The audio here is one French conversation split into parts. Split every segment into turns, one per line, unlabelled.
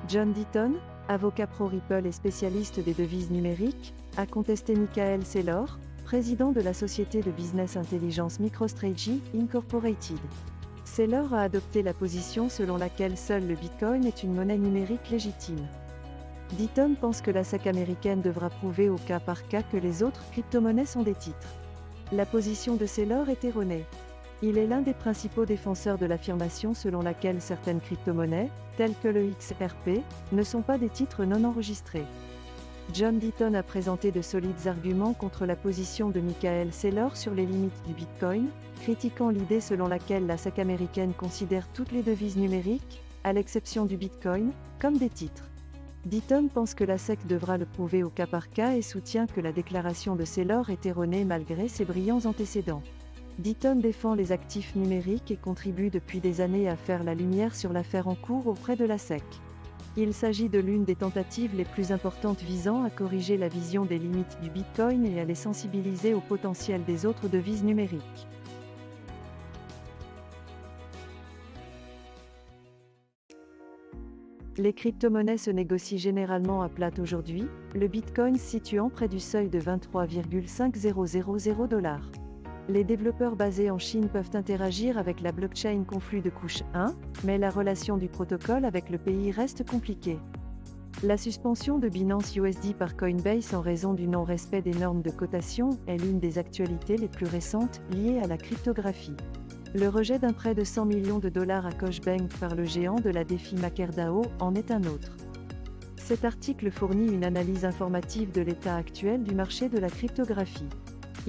John Deaton, avocat pro-Ripple et spécialiste des devises numériques, a contesté Michael Saylor, président de la société de business intelligence MicroStrategy, Incorporated. Saylor a adopté la position selon laquelle seul le Bitcoin est une monnaie numérique légitime. Deaton pense que la SEC américaine devra prouver au cas par cas que les autres crypto-monnaies sont des titres. La position de Saylor est erronée. Il est l'un des principaux défenseurs de l'affirmation selon laquelle certaines crypto-monnaies, telles que le XRP, ne sont pas des titres non enregistrés. John Deaton a présenté de solides arguments contre la position de Michael Saylor sur les limites du Bitcoin, critiquant l'idée selon laquelle la SEC américaine considère toutes les devises numériques, à l'exception du Bitcoin, comme des titres. Deaton pense que la SEC devra le prouver au cas par cas et soutient que la déclaration de Saylor est erronée malgré ses brillants antécédents. Deaton défend les actifs numériques et contribue depuis des années à faire la lumière sur l'affaire en cours auprès de la SEC. Il s'agit de l'une des tentatives les plus importantes visant à corriger la vision des limites du Bitcoin et à les sensibiliser au potentiel des autres devises numériques. Les crypto-monnaies se négocient généralement à plat aujourd'hui, le Bitcoin se situant près du seuil de 23,5000 $. Les développeurs basés en Chine peuvent interagir avec la blockchain Conflux de couche 1, mais la relation du protocole avec le pays reste compliquée. La suspension de Binance USD par Coinbase en raison du non-respect des normes de cotation est l'une des actualités les plus récentes liées à la cryptographie. Le rejet d'un prêt de 100 millions de dollars à Kochbank par le géant de la DeFi MakerDAO en est un autre. Cet article fournit une analyse informative de l'état actuel du marché de la cryptographie.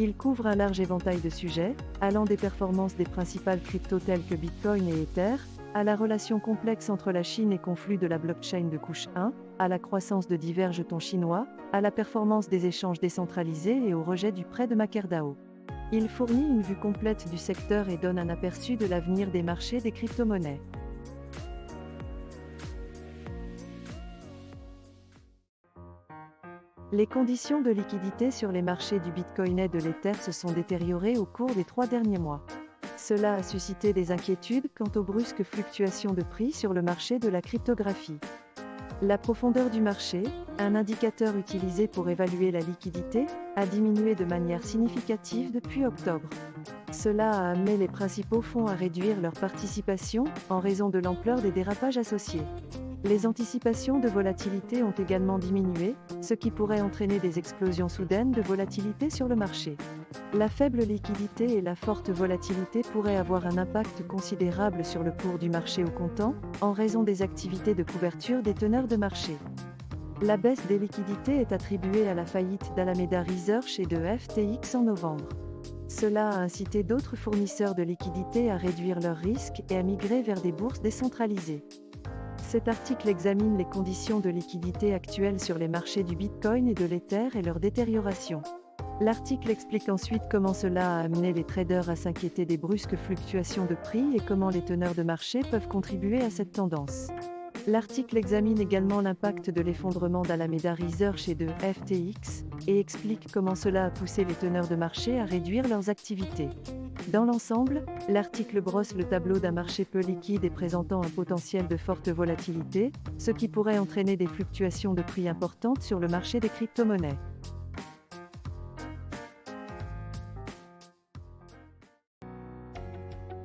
Il couvre un large éventail de sujets, allant des performances des principales cryptos telles que Bitcoin et Ether, à la relation complexe entre la Chine et Conflux de la blockchain de couche 1, à la croissance de divers jetons chinois, à la performance des échanges décentralisés et au rejet du prêt de MakerDAO. Il fournit une vue complète du secteur et donne un aperçu de l'avenir des marchés des crypto-monnaies. Les conditions de liquidité sur les marchés du Bitcoin et de l'Ether se sont détériorées au cours des 3 derniers mois. Cela a suscité des inquiétudes quant aux brusques fluctuations de prix sur le marché de la cryptographie. La profondeur du marché, un indicateur utilisé pour évaluer la liquidité, a diminué de manière significative depuis octobre. Cela a amené les principaux fonds à réduire leur participation, en raison de l'ampleur des dérapages associés. Les anticipations de volatilité ont également diminué, ce qui pourrait entraîner des explosions soudaines de volatilité sur le marché. La faible liquidité et la forte volatilité pourraient avoir un impact considérable sur le cours du marché au comptant, en raison des activités de couverture des teneurs de marché. La baisse des liquidités est attribuée à la faillite d'Alameda Research et de FTX en novembre. Cela a incité d'autres fournisseurs de liquidités à réduire leurs risques et à migrer vers des bourses décentralisées. Cet article examine les conditions de liquidité actuelles sur les marchés du Bitcoin et de l'Ether et leur détérioration. L'article explique ensuite comment cela a amené les traders à s'inquiéter des brusques fluctuations de prix et comment les teneurs de marché peuvent contribuer à cette tendance. L'article examine également l'impact de l'effondrement d'Alameda Research et de FTX, et explique comment cela a poussé les teneurs de marché à réduire leurs activités. Dans l'ensemble, l'article brosse le tableau d'un marché peu liquide et présentant un potentiel de forte volatilité, ce qui pourrait entraîner des fluctuations de prix importantes sur le marché des crypto-monnaies.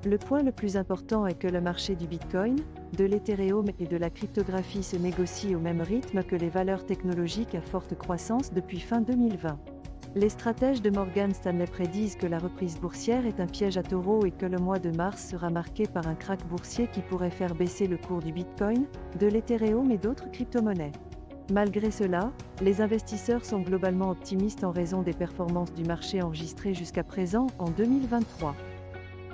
Le point le plus important est que le marché du Bitcoin, de l'Ethereum et de la cryptographie se négocie au même rythme que les valeurs technologiques à forte croissance depuis fin 2020. Les stratèges de Morgan Stanley prédisent que la reprise boursière est un piège à taureau et que le mois de mars sera marqué par un krach boursier qui pourrait faire baisser le cours du Bitcoin, de l'Ethereum et d'autres crypto-monnaies. Malgré cela, les investisseurs sont globalement optimistes en raison des performances du marché enregistrées jusqu'à présent en 2023.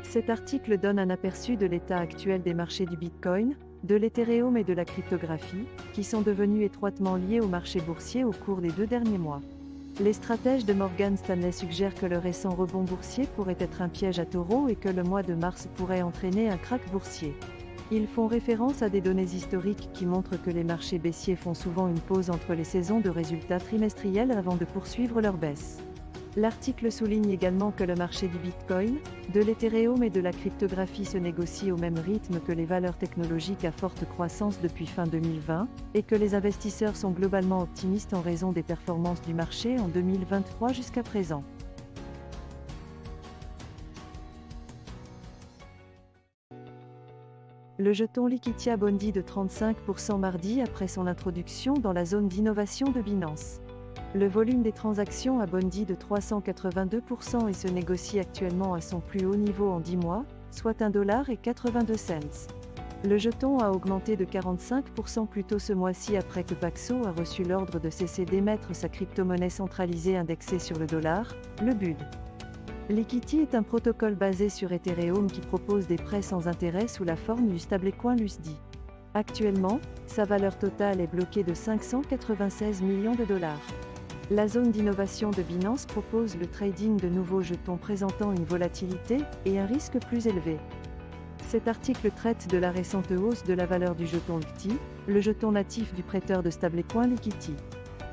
Cet article donne un aperçu de l'état actuel des marchés du Bitcoin, de l'Ethereum et de la cryptographie, qui sont devenus étroitement liés au marché boursier au cours des 2 derniers mois. Les stratèges de Morgan Stanley suggèrent que le récent rebond boursier pourrait être un piège à taureau et que le mois de mars pourrait entraîner un krach boursier. Ils font référence à des données historiques qui montrent que les marchés baissiers font souvent une pause entre les saisons de résultats trimestriels avant de poursuivre leur baisse. L'article souligne également que le marché du Bitcoin, de l'Ethereum et de la cryptographie se négocie au même rythme que les valeurs technologiques à forte croissance depuis fin 2020, et que les investisseurs sont globalement optimistes en raison des performances du marché en 2023 jusqu'à présent. Le jeton Liquitia bondit de 35% mardi après son introduction dans la zone d'innovation de Binance. Le volume des transactions a bondi de 382% et se négocie actuellement à son plus haut niveau en 10 mois, soit $1,82. Le jeton a augmenté de 45% plus tôt ce mois-ci après que Paxos a reçu l'ordre de cesser d'émettre sa crypto-monnaie centralisée indexée sur le dollar, le BUD. Liquity est un protocole basé sur Ethereum qui propose des prêts sans intérêt sous la forme du stablecoin USD. Actuellement, sa valeur totale est bloquée de 596 millions de dollars. La zone d'innovation de Binance propose le trading de nouveaux jetons présentant une volatilité et un risque plus élevé. Cet article traite de la récente hausse de la valeur du jeton LIKTI, le jeton natif du prêteur de stablecoin Liquity.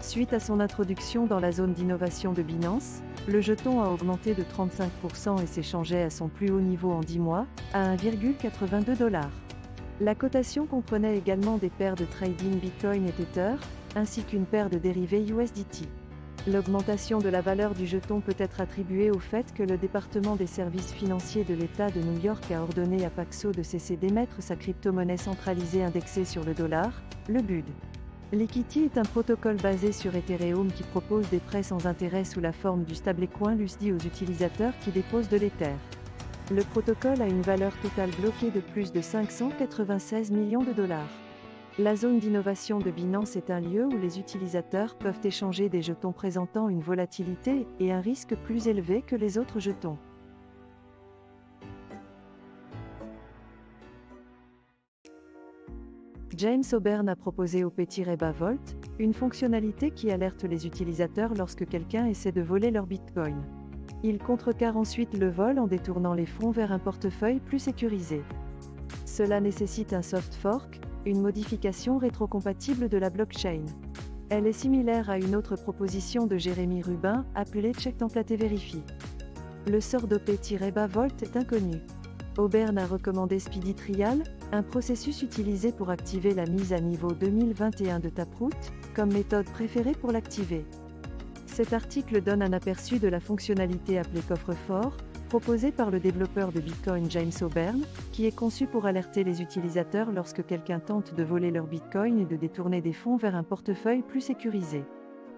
Suite à son introduction dans la zone d'innovation de Binance, le jeton a augmenté de 35% et s'échangeait à son plus haut niveau en 10 mois, à 1,82$. La cotation comprenait également des paires de trading Bitcoin et Tether, ainsi qu'une paire de dérivés USDT. L'augmentation de la valeur du jeton peut être attribuée au fait que le département des services financiers de l'État de New York a ordonné à Paxos de cesser d'émettre sa crypto-monnaie centralisée indexée sur le dollar, le BUD. Liquity est un protocole basé sur Ethereum qui propose des prêts sans intérêt sous la forme du stablecoin USD aux utilisateurs qui déposent de l'Ether. Le protocole a une valeur totale bloquée de plus de 596 millions de dollars. La zone d'innovation de Binance est un lieu où les utilisateurs peuvent échanger des jetons présentant une volatilité et un risque plus élevé que les autres jetons. James O'Byrne a proposé OP-Vault, une fonctionnalité qui alerte les utilisateurs lorsque quelqu'un essaie de voler leur Bitcoin. Il contrecarre ensuite le vol en détournant les fonds vers un portefeuille plus sécurisé. Cela nécessite un soft fork, une modification rétrocompatible de la blockchain. Elle est similaire à une autre proposition de Jérémy Rubin, appelée Check Template et Verify. Le sort d'OP-Vault est inconnu. O'Byrne a recommandé Speedy Trial, un processus utilisé pour activer la mise à niveau 2021 de Taproot, comme méthode préférée pour l'activer. Cet article donne un aperçu de la fonctionnalité appelée coffre-fort, proposée par le développeur de Bitcoin James O'Byrne, qui est conçu pour alerter les utilisateurs lorsque quelqu'un tente de voler leur Bitcoin et de détourner des fonds vers un portefeuille plus sécurisé.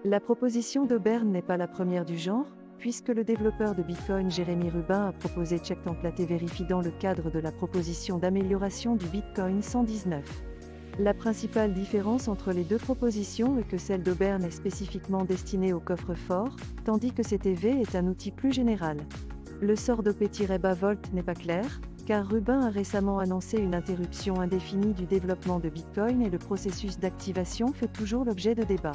La proposition d'O'Byrne n'est pas la première du genre, puisque le développeur de Bitcoin Jérémy Rubin a proposé Check Template et Verify dans le cadre de la proposition d'amélioration du Bitcoin 119. La principale différence entre les deux propositions est que celle d'O'Byrne est spécifiquement destinée au coffre-fort, tandis que CTV est un outil plus général. Le sort d'OP-Vault n'est pas clair, car Rubin a récemment annoncé une interruption indéfinie du développement de Bitcoin et le processus d'activation fait toujours l'objet de débats.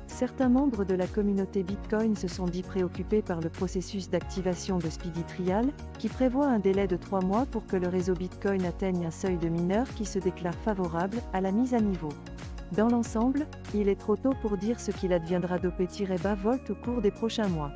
Certains membres de la communauté Bitcoin se sont dit préoccupés par le processus d'activation de Speedy Trial, qui prévoit un délai de 3 mois pour que le réseau Bitcoin atteigne un seuil de mineurs qui se déclare favorable à la mise à niveau. Dans l'ensemble, il est trop tôt pour dire ce qu'il adviendra d'OP-Vault au cours des prochains mois.